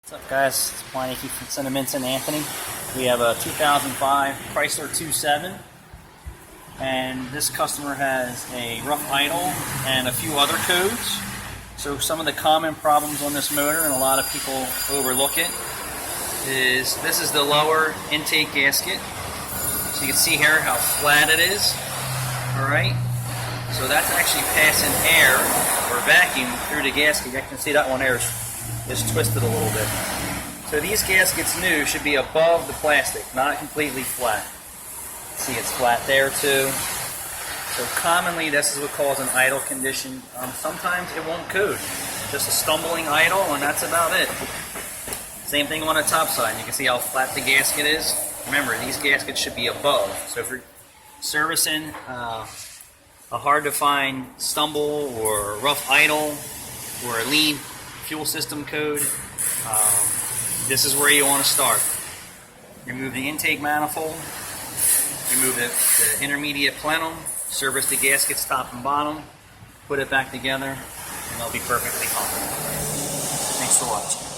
What's up, guys? It's Meineke from Cinnaminson, Anthony. We have a 2005 Chrysler 2.7, and this customer has a rough idle and a few other codes. So some of the common problems on this motor, and a lot of people overlook it, is this is the lower intake gasket. So you can see here how flat it is. Alright, so that's actually passing air or vacuum through the gasket. You can see that one there is twisted a little bit. So these gaskets new should be above the plastic, not completely flat. See, it's flat there too. So commonly this is what causes an idle condition. Sometimes it won't code. Just a stumbling idle, and that's about it. Same thing on the top side. You can see how flat the gasket is. Remember, these gaskets should be above. So if you're servicing a hard to find stumble or rough idle or a lean fuel system code, this is where you want to start. Remove the intake manifold, remove the intermediate plenum, service the gaskets top and bottom, put it back together, and they'll be perfectly fine. Thanks for watching.